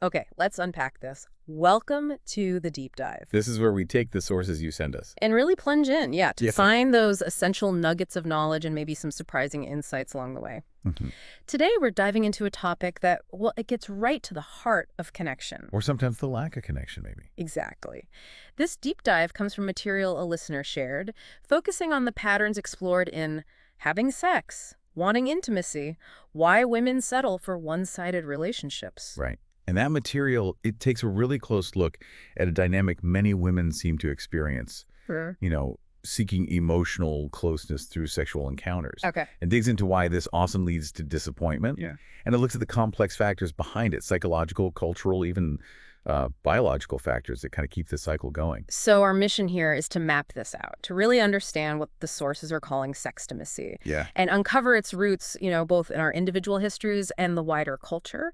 Okay, let's unpack this. Welcome to the deep dive. This is where we take the sources you send us. And really plunge in, to Yeah. find those essential nuggets of knowledge and maybe some surprising insights along the way. hmm Today, we're diving into a topic that, well, it gets right to the heart of connection. Or sometimes the lack of connection, maybe. Exactly. This deep dive comes from material a listener shared, focusing on the patterns explored in having sex, wanting intimacy, why women settle for one-sided relationships. Right. And that material, it takes a really close look at a dynamic many women seem to experience, Sure. seeking emotional closeness through sexual encounters. Okay. And digs into why this often leads to disappointment. Yeah. And it looks at the complex factors behind it, psychological, cultural, even biological factors that kind of keep the cycle going. So our mission here is to map this out, to really understand what the sources are calling sextimacy, Yeah. and uncover its roots, both in our individual histories and the wider culture,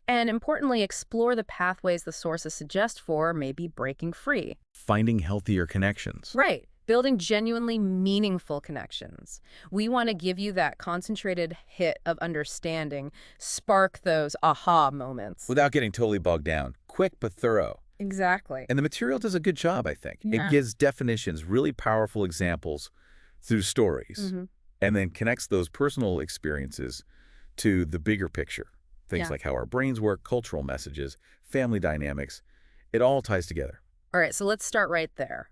and importantly, explore the pathways the sources suggest for maybe breaking free. Finding healthier connections. Right. Building genuinely meaningful connections. We want to give you that concentrated hit of understanding, spark those aha moments. Without getting totally bogged down. Quick but thorough. Exactly. And the material does a good job, I think. Yeah. It gives definitions, really powerful examples through stories, and then connects those personal experiences to the bigger picture. Things Yeah. like how our brains work, cultural messages, family dynamics. It all ties together. All right, so let's start right there.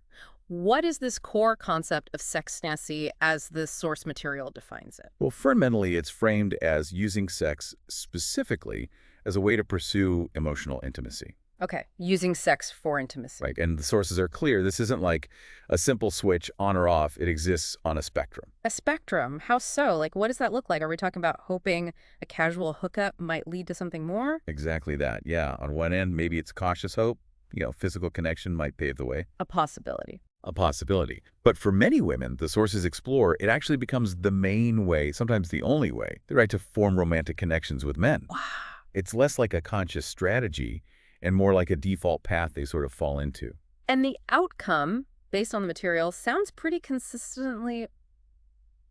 What is this core concept of sextimacy as the source material defines it? Well, fundamentally, it's framed as using sex specifically as a way to pursue emotional intimacy. Okay, using sex for intimacy. Right. And the sources are clear. This isn't like a simple switch on or off. It exists on a spectrum. A spectrum? How so? Like, what does that look like? Are we talking about hoping a casual hookup might lead to something more? Exactly that. Yeah. On one end, maybe it's cautious hope. Physical connection might pave the way. A possibility. A possibility. But for many women, the sources explore, it actually becomes the main way, sometimes the only way, to form romantic connections with men. Wow. It's less like a conscious strategy and more like a default path they sort of fall into. And the outcome, based on the material, sounds pretty consistently,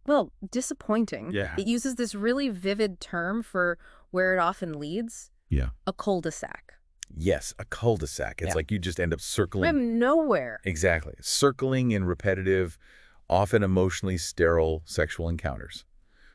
well, disappointing. Yeah. It uses this really vivid term for where it often leads. Yeah. A cul-de-sac. Yes, a cul-de-sac. It's Yeah. like you just end up circling. From nowhere. Exactly. Circling in repetitive, often emotionally sterile sexual encounters.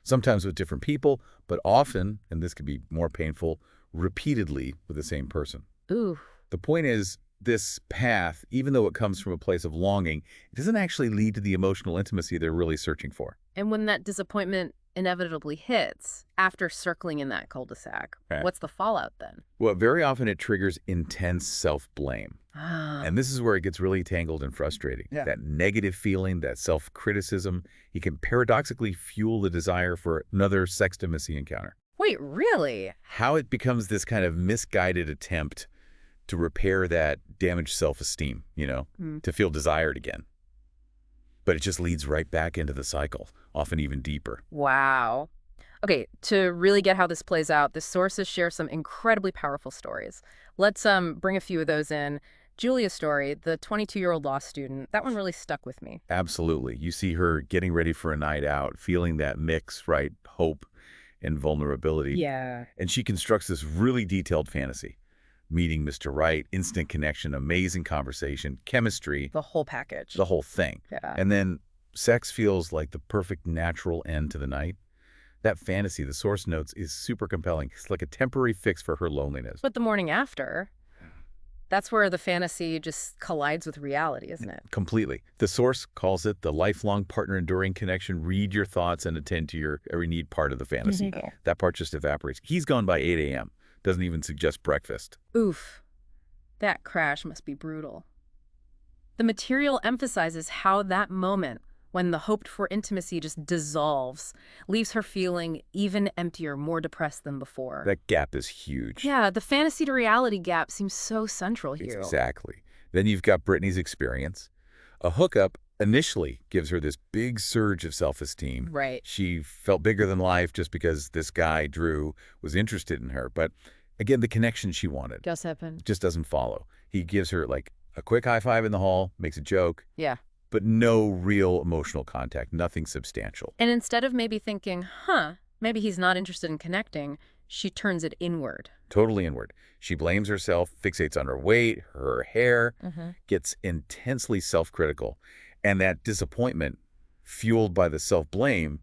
Sometimes with different people, but often, and this could be more painful, repeatedly with the same person. Ooh. The point is, this path, even though it comes from a place of longing, it doesn't actually lead to the emotional intimacy they're really searching for. And when that disappointment inevitably hits, after circling in that cul-de-sac, Right. what's the fallout then? Well, very often it triggers intense self-blame. Ah. And this is where it gets really tangled and frustrating. Yeah. That negative feeling, that self-criticism, it can paradoxically fuel the desire for another sextimacy encounter. Wait, really? How it becomes this kind of misguided attempt to repair that damaged self-esteem, to feel desired again. But it just leads right back into the cycle, often even deeper. Wow. Okay, to really get how this plays out, the sources share some incredibly powerful stories. Let's bring a few of those in. Julia's story, the 22-year-old law student, that one really stuck with me. Absolutely. You see her getting ready for a night out, feeling that mix, right? Hope and vulnerability. Yeah. And she constructs this really detailed fantasy. Meeting Mr. Right, instant connection, amazing conversation, chemistry, The whole package. the whole thing. Yeah. And then sex feels like the perfect natural end to the night. That fantasy, the source notes, is super compelling. It's like a temporary fix for her loneliness. But the morning after, that's where the fantasy just collides with reality, isn't it? Completely. The source calls it the lifelong partner enduring connection. Read your thoughts and attend to your every need part of the fantasy. That part just evaporates. He's gone by 8 a.m. Doesn't even suggest breakfast. Oof. That crash must be brutal. The material emphasizes how that moment, when the hoped-for intimacy just dissolves, leaves her feeling even emptier, more depressed than before. That gap is huge. Yeah, the fantasy to reality gap seems so central here. Exactly. Then you've got Brittany's experience. A hookup initially gives her this big surge of self-esteem. Right. She felt bigger than life just because this guy, Drew, was interested in her. But again, the connection she wanted Just happened. just doesn't follow. He gives her like a quick high five in the hall, makes a joke, Yeah. but no real emotional contact, nothing substantial. And instead of maybe thinking, maybe he's not interested in connecting, She turns it inward. Totally inward. She blames herself, fixates on her weight, her hair, gets intensely self-critical. And that disappointment, fueled by the self-blame,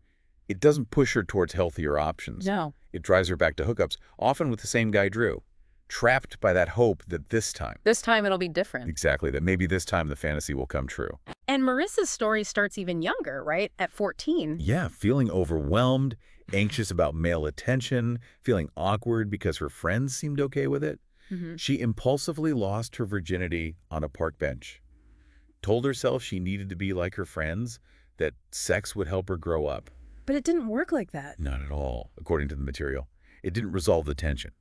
it doesn't push her towards healthier options. No. It drives her back to hookups, often with the same guy Drew, trapped by that hope that this time, It'll be different. exactly, that maybe this time the fantasy will come true. And Marissa's story starts even younger, right? At 14. Yeah, feeling overwhelmed, anxious about male attention, feeling awkward because her friends seemed okay with it. She impulsively lost her virginity on a park bench, told herself she needed to be like her friends, that sex would help her grow up. But it didn't work like that. Not at all, according to the material. It didn't resolve the tension.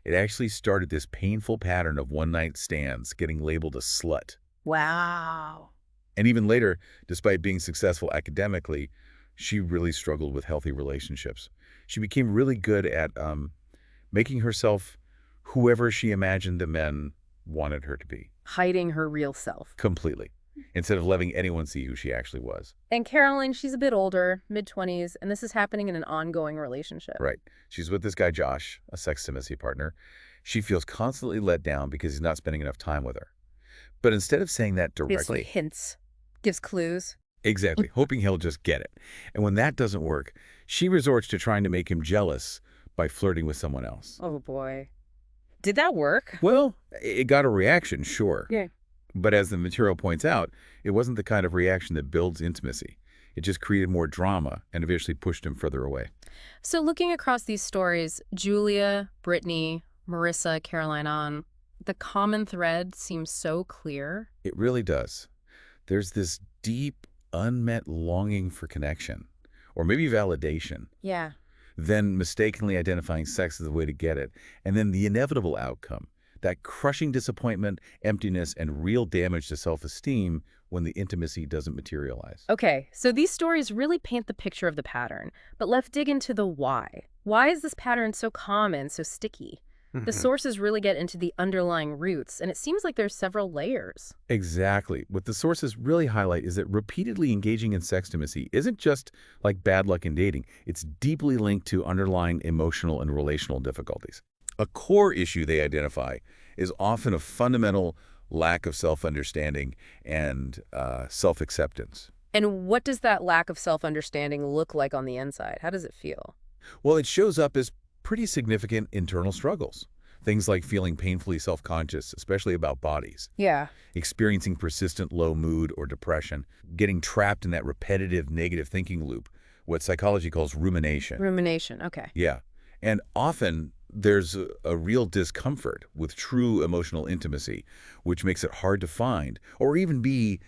It actually started this painful pattern of one-night stands, getting labeled a slut. Wow. And even later, despite being successful academically, she really struggled with healthy relationships. She became really good at making herself whoever she imagined the men wanted her to be. Hiding her real self. Completely. Instead of letting anyone see who she actually was. And Caroline, she's a bit older, mid-20s, and this is happening in an ongoing relationship. Right. She's with this guy, Josh, a sextimacy partner. She feels constantly let down because he's not spending enough time with her. But instead of saying that directly... Gives hints. Gives clues. Exactly, hoping he'll just get it. And when that doesn't work, she resorts to trying to make him jealous by flirting with someone else. Oh, boy. Did that work? Well, it got a reaction, sure. Yeah. But as the material points out, it wasn't the kind of reaction that builds intimacy. It just created more drama and eventually pushed him further away. So looking across these stories, Julia, Brittany, Marissa, Caroline on, the common thread seems so clear. It really does. There's this deep, unmet longing for connection, or maybe validation. Yeah. Then mistakenly identifying sex as the way to get it, and then the inevitable outcome, that crushing disappointment, emptiness, and real damage to self-esteem when the intimacy doesn't materialize. Okay, so these stories really paint the picture of the pattern, but let's dig into the why. Why is this pattern so common, so sticky? The sources really get into the underlying roots, and it seems like there's several layers. Exactly. What the sources really highlight is that repeatedly engaging in sextimacy isn't just like bad luck in dating. It's deeply linked to underlying emotional and relational difficulties. A core issue they identify is often a fundamental lack of self-understanding and self-acceptance. And what does that lack of self-understanding look like on the inside? How does it feel? Well, it shows up as pretty significant internal struggles. Things like feeling painfully self-conscious, especially about bodies. Yeah. Experiencing persistent low mood or depression. Getting trapped in that repetitive negative thinking loop, what psychology calls rumination. Rumination, okay. Yeah. And often there's a real discomfort with true emotional intimacy, which makes it hard to find or even be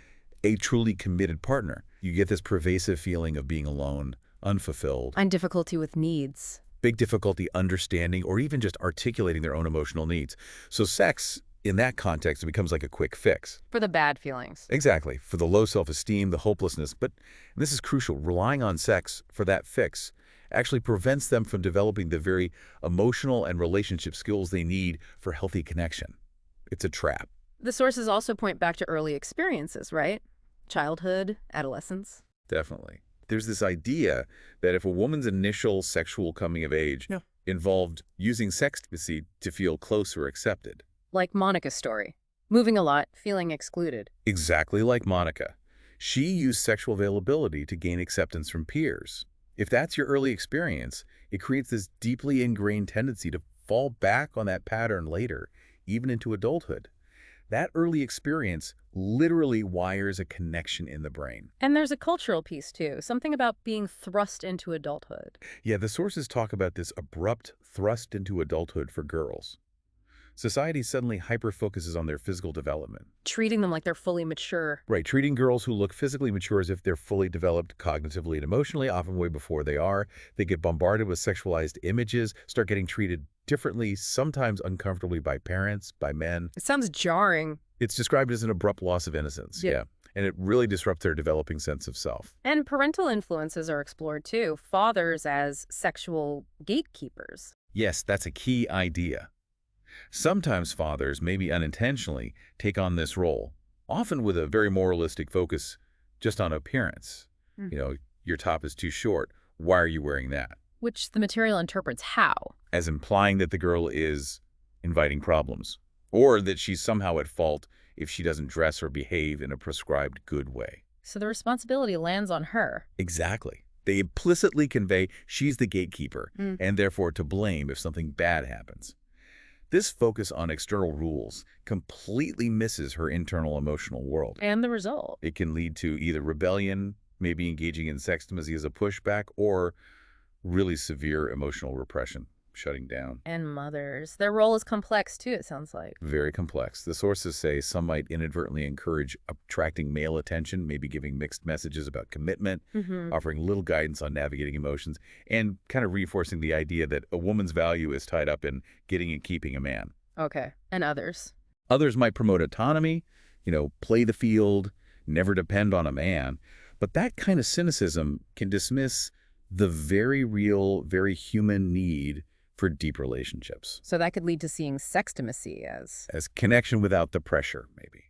a truly committed partner. You get this pervasive feeling of being alone, unfulfilled. And difficulty with needs. Big difficulty understanding or even just articulating their own emotional needs. So sex, in that context, it becomes like a quick fix. For the bad feelings. Exactly. For the low self-esteem, the hopelessness. But this is crucial. Relying on sex for that fix actually prevents them from developing the very emotional and relationship skills they need for healthy connection. It's a trap. The sources also point back to early experiences, right? Childhood, adolescence. Definitely. There's this idea that if a woman's initial sexual coming of age involved using sextimacy to feel close or accepted. Like Monica's story. Moving a lot, feeling excluded. Exactly like Monica. She used sexual availability to gain acceptance from peers. If that's your early experience, it creates this deeply ingrained tendency to fall back on that pattern later, even into adulthood. That early experience literally wires a connection in the brain. And there's a cultural piece, too. Something about being thrust into adulthood. Yeah, the sources talk about this abrupt thrust into adulthood for girls. Society suddenly hyper-focuses on their physical development. Treating them like they're fully mature. Right, treating girls who look physically mature as if they're fully developed cognitively and emotionally, often way before they are. They get bombarded with sexualized images, start getting treated differently, sometimes uncomfortably by parents, by men. It sounds jarring. It's described as an abrupt loss of innocence, yeah. And it really disrupts their developing sense of self. And parental influences are explored, too. Fathers as sexual gatekeepers. Yes, that's a key idea. Sometimes fathers, maybe unintentionally, take on this role, often with a very moralistic focus just on appearance. You know, your top is too short. Why are you wearing that? Which the material interprets how? as implying that the girl is inviting problems, or that she's somehow at fault if she doesn't dress or behave in a prescribed good way. So the responsibility lands on her. Exactly. They implicitly convey she's the gatekeeper Mm. and therefore to blame if something bad happens. This focus on external rules completely misses her internal emotional world. And the result. It can lead to either rebellion, maybe engaging in sextimacy as a pushback, or really severe emotional repression, shutting down. And mothers. Their role is complex, too, it sounds like. Very complex. The sources say some might inadvertently encourage attracting male attention, maybe giving mixed messages about commitment, offering little guidance on navigating emotions, and kind of reinforcing the idea that a woman's value is tied up in getting and keeping a man. Okay. And others. Others might promote autonomy, play the field, never depend on a man. But that kind of cynicism can dismiss the very real, very human need for deep relationships. So that could lead to seeing sextimacy as Connection without the pressure, maybe,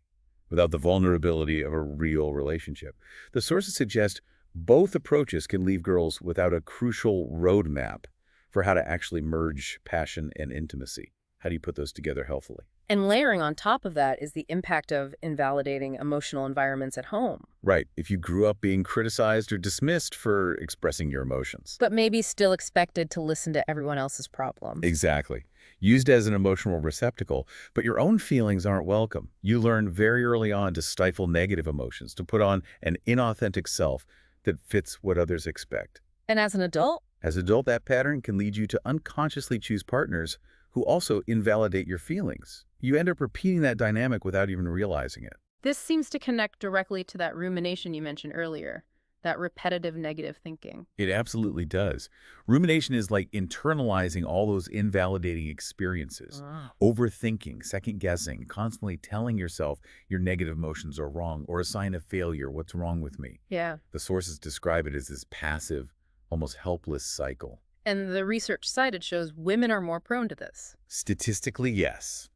without the vulnerability of a real relationship. The sources suggest both approaches can leave girls without a crucial roadmap for how to actually merge passion and intimacy. How do you put those together healthily? And layering on top of that is the impact of invalidating emotional environments at home. Right. If you grew up being criticized or dismissed for expressing your emotions. But maybe still expected to listen to everyone else's problems. Exactly. Used as an emotional receptacle, but your own feelings aren't welcome. You learn very early on to stifle negative emotions, to put on an inauthentic self that fits what others expect. And as an adult? As an adult, that pattern can lead you to unconsciously choose partners who also invalidate your feelings. You end up repeating that dynamic without even realizing it. This seems to connect directly to that rumination you mentioned earlier, that repetitive negative thinking. It absolutely does. Rumination is like internalizing all those invalidating experiences, overthinking, second-guessing, constantly telling yourself your negative emotions are wrong or a sign of failure, what's wrong with me. Yeah. The sources describe it as this passive, almost helpless cycle. And the research cited shows women are more prone to this. Statistically, yes.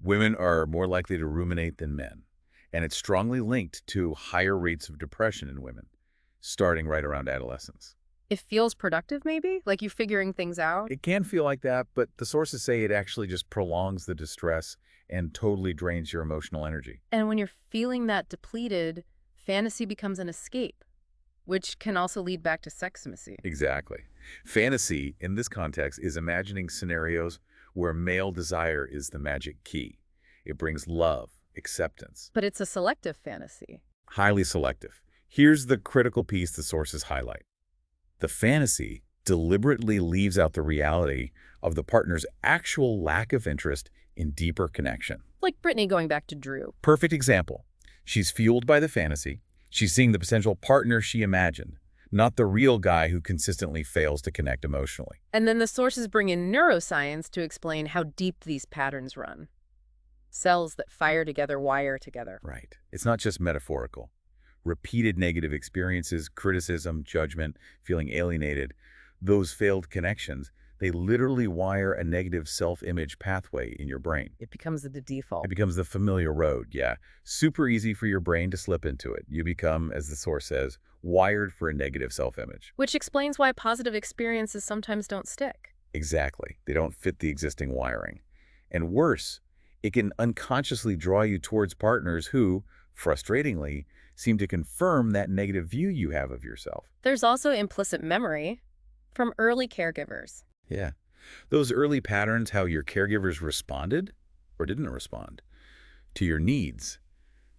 Women are more likely to ruminate than men, and it's strongly linked to higher rates of depression in women, starting right around adolescence. It feels productive, maybe? Like you're figuring things out? It can feel like that, but the sources say it actually just prolongs the distress and totally drains your emotional energy. And when you're feeling that depleted, fantasy becomes an escape, which can also lead back to sextimacy. Exactly. Fantasy, in this context, is imagining scenarios where male desire is the magic key. It brings love, acceptance. But it's a selective fantasy. Highly selective. Here's the critical piece the sources highlight. The fantasy deliberately leaves out the reality of the partner's actual lack of interest in deeper connection. Like Brittany going back to Drew. Perfect example. She's fueled by the fantasy. She's seeing the potential partner she imagined, not the real guy who consistently fails to connect emotionally. And then the sources bring in neuroscience to explain how deep these patterns run. Cells that fire together wire together. Right. It's not just metaphorical. Repeated negative experiences, criticism, judgment, feeling alienated, those failed connections, they literally wire a negative self-image pathway in your brain. It becomes the default. It becomes the familiar road, yeah. Super easy for your brain to slip into it. You become, as the source says, wired for a negative self-image. Which explains why positive experiences sometimes don't stick. Exactly. They don't fit the existing wiring. And worse, it can unconsciously draw you towards partners who, frustratingly, seem to confirm that negative view you have of yourself. There's also implicit memory from early caregivers. Yeah. Those early patterns, how your caregivers responded or didn't respond to your needs,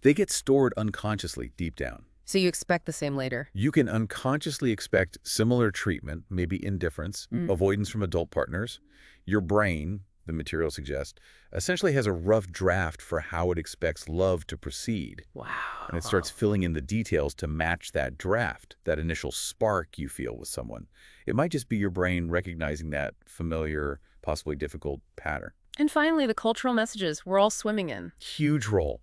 they get stored unconsciously deep down. So you expect the same later. You can unconsciously expect similar treatment, maybe indifference, avoidance from adult partners. Your brain, the material suggests, essentially has a rough draft for how it expects love to proceed. Wow. And it starts filling in the details to match that draft, that initial spark you feel with someone. It might just be your brain recognizing that familiar, possibly difficult pattern. And finally, the cultural messages we're all swimming in. Huge role.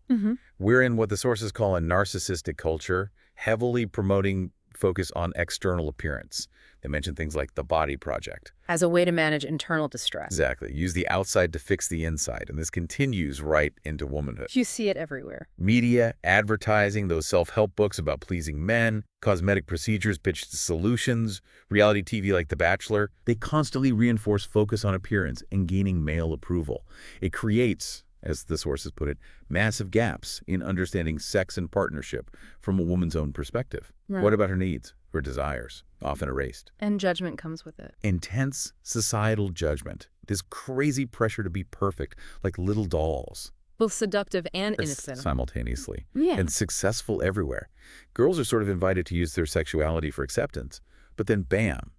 We're in what the sources call a narcissistic culture, heavily promoting focus on external appearance. They mention things like the body project. As a way to manage internal distress. Exactly. Use the outside to fix the inside, and this continues right into womanhood. You see it everywhere. Media, advertising, those self-help books about pleasing men, cosmetic procedures pitched as solutions, reality TV like The Bachelor, they constantly reinforce focus on appearance and gaining male approval. It creates, as the sources put it, massive gaps in understanding sex and partnership from a woman's own perspective. Right. What about her needs, her desires, often erased? And judgment comes with it. Intense societal judgment. This crazy pressure to be perfect, like little dolls. Both seductive and innocent. Simultaneously. Yeah. And successful everywhere. Girls are sort of invited to use their sexuality for acceptance, but then bam,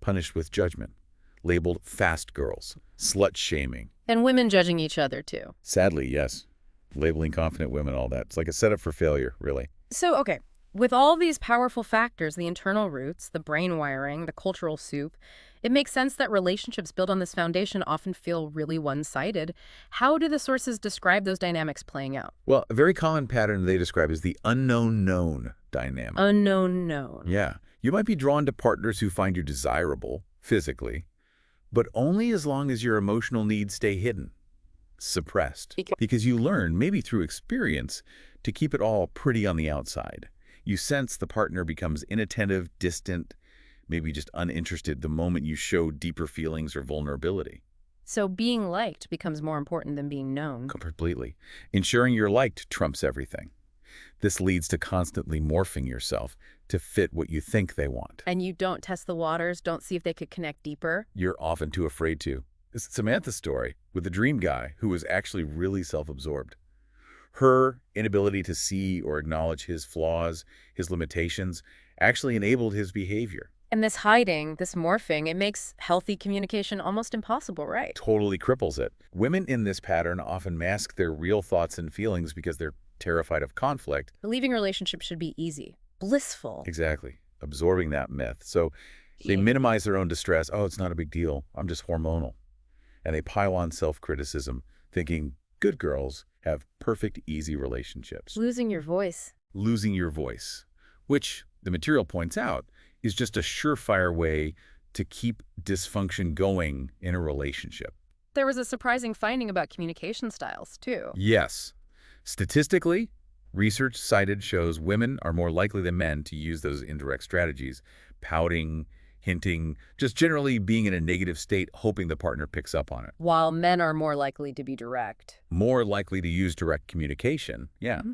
punished with judgment. Labeled fast girls, slut-shaming. And women judging each other, too. Sadly, yes. Labeling confident women, all that. It's like a setup for failure, really. So, okay, with all these powerful factors, the internal roots, the brain wiring, the cultural soup, it makes sense that relationships built on this foundation often feel really one-sided. How do the sources describe those dynamics playing out? Well, a very common pattern they describe is the unknown known dynamic. Unknown known. Yeah. You might be drawn to partners who find you desirable, physically, but only as long as your emotional needs stay hidden, suppressed. Because you learn, maybe through experience, to keep it all pretty on the outside. You sense the partner becomes inattentive, distant, maybe just uninterested the moment you show deeper feelings or vulnerability. So being liked becomes more important than being known. Completely. Ensuring you're liked trumps everything. This leads to constantly morphing yourself to fit what you think they want. And you don't test the waters, don't see if they could connect deeper. You're often too afraid to. It's Samantha's story with the dream guy who was actually really self-absorbed. Her inability to see or acknowledge his flaws, his limitations, actually enabled his behavior. And this hiding, this morphing, it makes healthy communication almost impossible, right? Totally cripples it. Women in this pattern often mask their real thoughts and feelings because they're terrified of conflict. Believing relationships should be easy, blissful. Exactly. Absorbing that myth. So they minimize their own distress. Oh, it's not a big deal. I'm just hormonal. And they pile on self-criticism, thinking good girls have perfect, easy relationships. Losing your voice. Losing your voice, which the material points out is just a surefire way to keep dysfunction going in a relationship. There was a surprising finding about communication styles, too. Yes. Statistically, research cited shows women are more likely than men to use those indirect strategies, pouting, hinting, just generally being in a negative state, hoping the partner picks up on it. While men are more likely to be direct. More likely to use direct communication, yeah. Mm-hmm.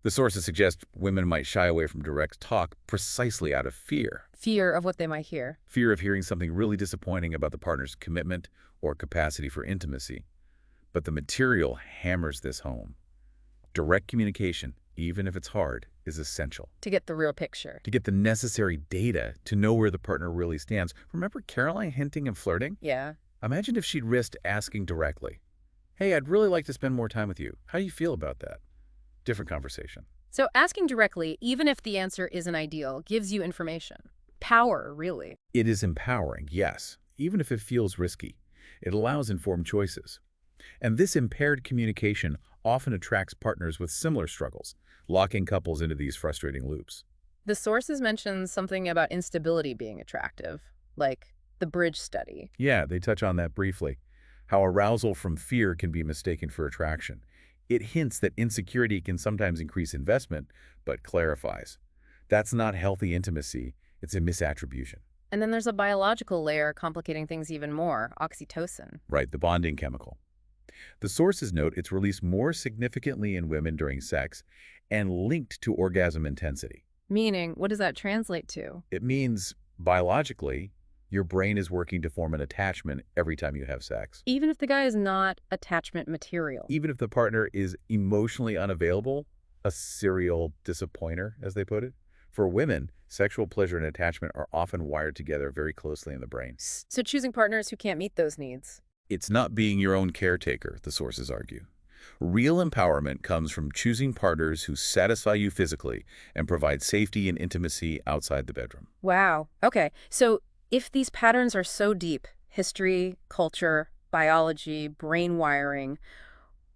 The sources suggest women might shy away from direct talk precisely out of fear. Fear of what they might hear. Fear of hearing something really disappointing about the partner's commitment or capacity for intimacy. But the material hammers this home. Direct communication, even if it's hard, is essential. To get the real picture. To get the necessary data to know where the partner really stands. Remember Caroline hinting and flirting? Yeah. Imagine if she'd risked asking directly, hey, I'd really like to spend more time with you. How do you feel about that? Different conversation. So asking directly, even if the answer isn't ideal, gives you information. Power, really. It is empowering, yes, even if it feels risky. It allows informed choices. And this impaired communication often attracts partners with similar struggles, locking couples into these frustrating loops. The sources mention something about instability being attractive, like the bridge study. Yeah, they touch on that briefly. How arousal from fear can be mistaken for attraction. It hints that insecurity can sometimes increase investment, but clarifies. That's not healthy intimacy, it's a misattribution. And then there's a biological layer complicating things even more, oxytocin. Right, the bonding chemical. The sources note it's released more significantly in women during sex and linked to orgasm intensity. Meaning, what does that translate to? It means, biologically, your brain is working to form an attachment every time you have sex. Even if the guy is not attachment material. Even if the partner is emotionally unavailable, a serial disappointer, as they put it. For women, sexual pleasure and attachment are often wired together very closely in the brain. So choosing partners who can't meet those needs. It's not being your own caretaker, the sources argue. Real empowerment comes from choosing partners who satisfy you physically and provide safety and intimacy outside the bedroom. Wow. Okay. So if these patterns are so deep, history, culture, biology, brain wiring,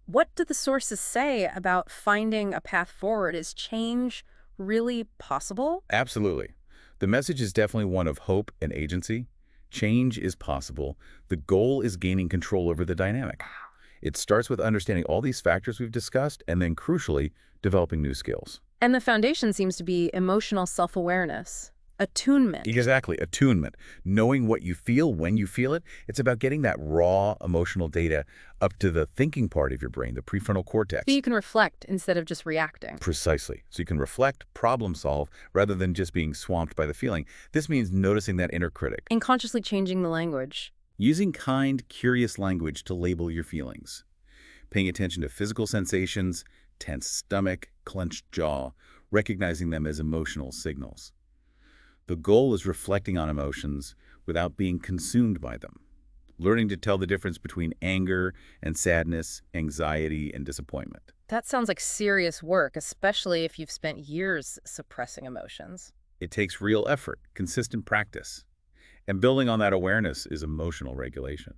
what do the sources say about finding a path forward? Is change really possible? Absolutely. The message is definitely one of hope and agency. Change is possible. The goal is gaining control over the dynamic. It starts with understanding all these factors we've discussed and then, crucially, developing new skills. And the foundation seems to be emotional self-awareness, attunement. Exactly. Attunement. Knowing what you feel when you feel it. It's about getting that raw emotional data up to the thinking part of your brain, the prefrontal cortex. So you can reflect instead of just reacting. Precisely. So you can reflect, problem solve, rather than just being swamped by the feeling. This means noticing that inner critic. And consciously changing the language. Using kind, curious language to label your feelings. Paying attention to physical sensations, tense stomach, clenched jaw, recognizing them as emotional signals. The goal is reflecting on emotions without being consumed by them. Learning to tell the difference between anger and sadness, anxiety and disappointment. That sounds like serious work, especially if you've spent years suppressing emotions. It takes real effort, consistent practice. And building on that awareness is emotional regulation.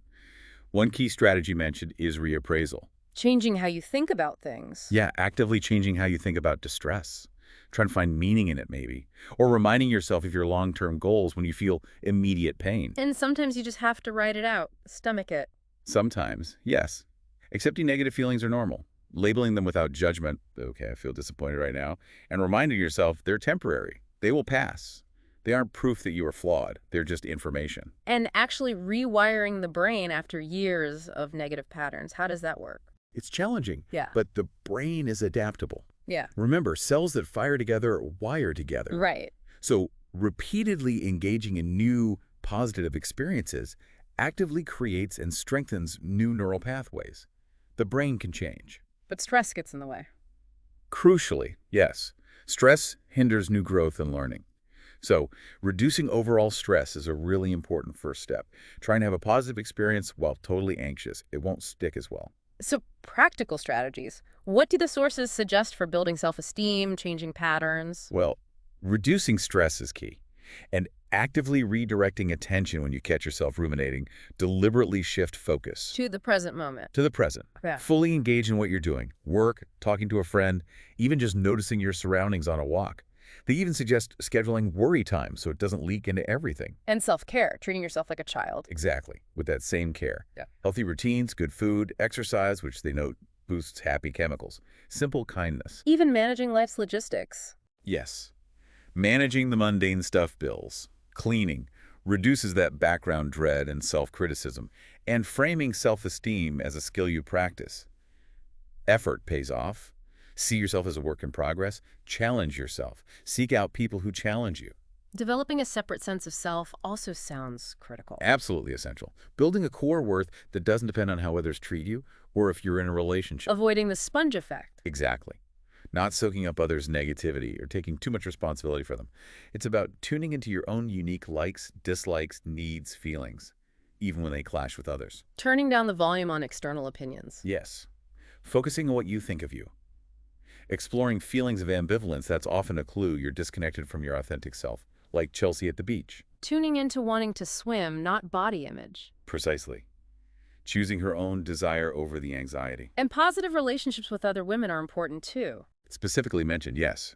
One key strategy mentioned is reappraisal. Changing how you think about things. Yeah, actively changing how you think about distress. Trying to find meaning in it, maybe. Or reminding yourself of your long-term goals when you feel immediate pain. And sometimes you just have to write it out, stomach it. Sometimes, yes. Accepting negative feelings are normal. Labeling them without judgment, okay, I feel disappointed right now, and reminding yourself they're temporary. They will pass. They aren't proof that you are flawed. They're just information. And actually rewiring the brain after years of negative patterns. How does that work? It's challenging, Yeah. but the brain is adaptable. Yeah. Remember, cells that fire together wire together. Right. So repeatedly engaging in new positive experiences actively creates and strengthens new neural pathways. The brain can change. But stress gets in the way. Crucially, yes, stress hinders new growth and learning. So reducing overall stress is a really important first step. Trying to have a positive experience while totally anxious. It won't stick as well. So practical strategies. What do the sources suggest for building self-esteem, changing patterns? Well, reducing stress is key. And actively redirecting attention when you catch yourself ruminating, deliberately shift focus. To the present moment. To the present. Yeah. Fully engage in what you're doing. Work, talking to a friend, even just noticing your surroundings on a walk. They even suggest scheduling worry time so it doesn't leak into everything. And self-care, treating yourself like a child. Exactly, with that same care. Yeah. Healthy routines, good food, exercise, which they note boosts happy chemicals. Simple kindness. Even managing life's logistics. Yes. Managing the mundane stuff bills, cleaning, reduces that background dread and self-criticism, and framing self-esteem as a skill you practice. Effort pays off. See yourself as a work in progress. Challenge yourself. Seek out people who challenge you. Developing a separate sense of self also sounds critical. Absolutely essential. Building a core worth that doesn't depend on how others treat you or if you're in a relationship. Avoiding the sponge effect. Exactly. Not soaking up others' negativity or taking too much responsibility for them. It's about tuning into your own unique likes, dislikes, needs, feelings, even when they clash with others. Turning down the volume on external opinions. Yes. Focusing on what you think of you. Exploring feelings of ambivalence, that's often a clue you're disconnected from your authentic self, like Chelsea at the beach. Tuning into wanting to swim, not body image. Precisely. Choosing her own desire over the anxiety. And positive relationships with other women are important too. Specifically mentioned, yes.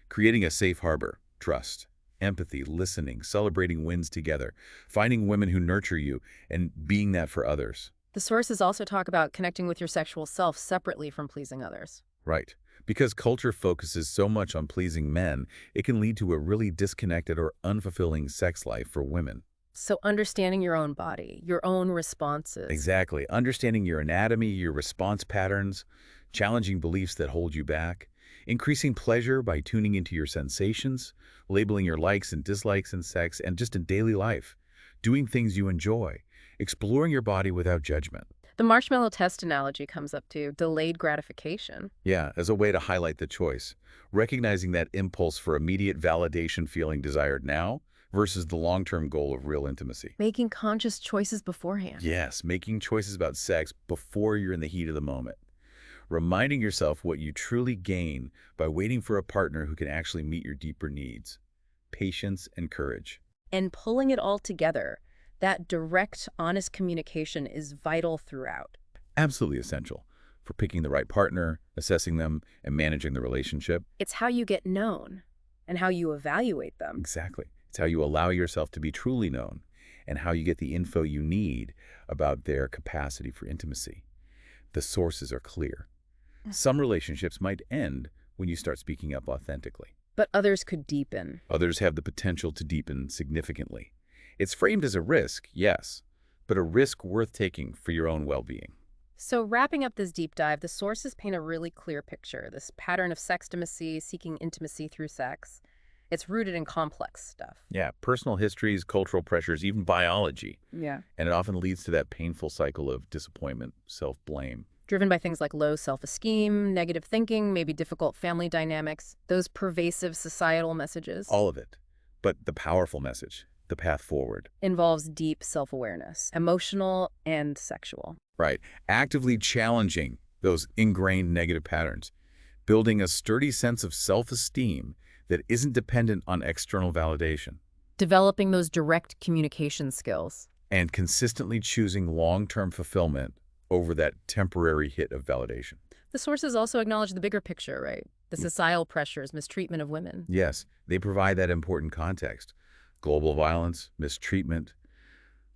Creating a safe harbor, trust, empathy, listening, celebrating wins together, finding women who nurture you, and being that for others. The sources also talk about connecting with your sexual self separately from pleasing others. Right. Because culture focuses so much on pleasing men, it can lead to a really disconnected or unfulfilling sex life for women. So understanding your own body, your own responses. Exactly. Understanding your anatomy, your response patterns, challenging beliefs that hold you back, increasing pleasure by tuning into your sensations, labeling your likes and dislikes in sex and just in daily life, doing things you enjoy, exploring your body without judgment. The marshmallow test analogy comes up too, delayed gratification. Yeah, as a way to highlight the choice, recognizing that impulse for immediate validation feeling desired now versus the long-term goal of real intimacy. Making conscious choices beforehand. Yes, making choices about sex before you're in the heat of the moment. Reminding yourself what you truly gain by waiting for a partner who can actually meet your deeper needs. Patience and courage. And pulling it all together. That direct, honest communication is vital throughout. Absolutely essential for picking the right partner, assessing them, and managing the relationship. It's how you get known and how you evaluate them. Exactly. It's how you allow yourself to be truly known and how you get the info you need about their capacity for intimacy. The sources are clear. Some relationships might end when you start speaking up authentically. But others could deepen. Others have the potential to deepen significantly. It's framed as a risk, yes, but a risk worth taking for your own well-being. So wrapping up this deep dive, the sources paint a really clear picture, this pattern of sextimacy, seeking intimacy through sex. It's rooted in complex stuff. Yeah, personal histories, cultural pressures, even biology. Yeah. And it often leads to that painful cycle of disappointment, self-blame. Driven by things like low self-esteem, negative thinking, maybe difficult family dynamics, those pervasive societal messages. All of it. But the powerful message, the path forward. Involves deep self-awareness, emotional and sexual. Right. Actively challenging those ingrained negative patterns. Building a sturdy sense of self-esteem that isn't dependent on external validation. Developing those direct communication skills. And consistently choosing long-term fulfillment over that temporary hit of validation. The sources also acknowledge the bigger picture, right? The societal pressures, mistreatment of women. Yes, they provide that important context. Global violence, mistreatment,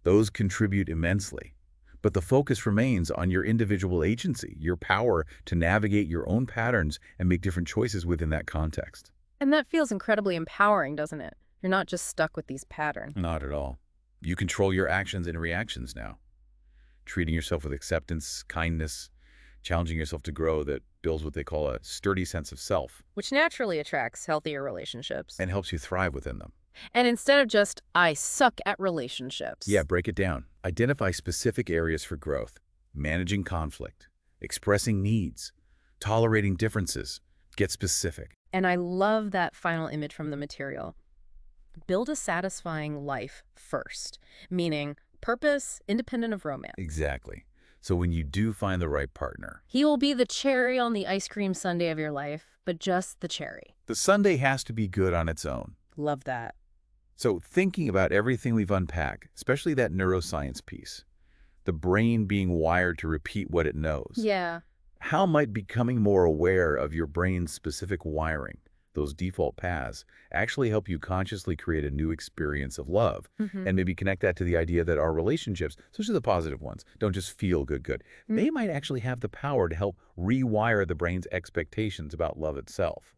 those contribute immensely. But the focus remains on your individual agency, your power to navigate your own patterns and make different choices within that context. And that feels incredibly empowering, doesn't it? You're not just stuck with these patterns. Not at all. You control your actions and reactions now. Treating yourself with acceptance, kindness, challenging yourself to grow, that builds what they call a sturdy sense of self. Which naturally attracts healthier relationships. And helps you thrive within them. And instead of just, I suck at relationships. Yeah, break it down. Identify specific areas for growth. Managing conflict. Expressing needs. Tolerating differences. Get specific. And I love that final image from the material. Build a satisfying life first. Meaning, purpose independent of romance. Exactly. So when you do find the right partner, he will be the cherry on the ice cream sundae of your life, but just the cherry. the sundae has to be good on its own. Love that. So thinking about everything we've unpacked, especially that neuroscience piece, the brain being wired to repeat what it knows. Yeah. How might becoming more aware of your brain's specific wiring, those default paths, actually help you consciously create a new experience of love? And maybe connect that to the idea that our relationships, especially the positive ones, don't just feel good. They might actually have the power to help rewire the brain's expectations about love itself.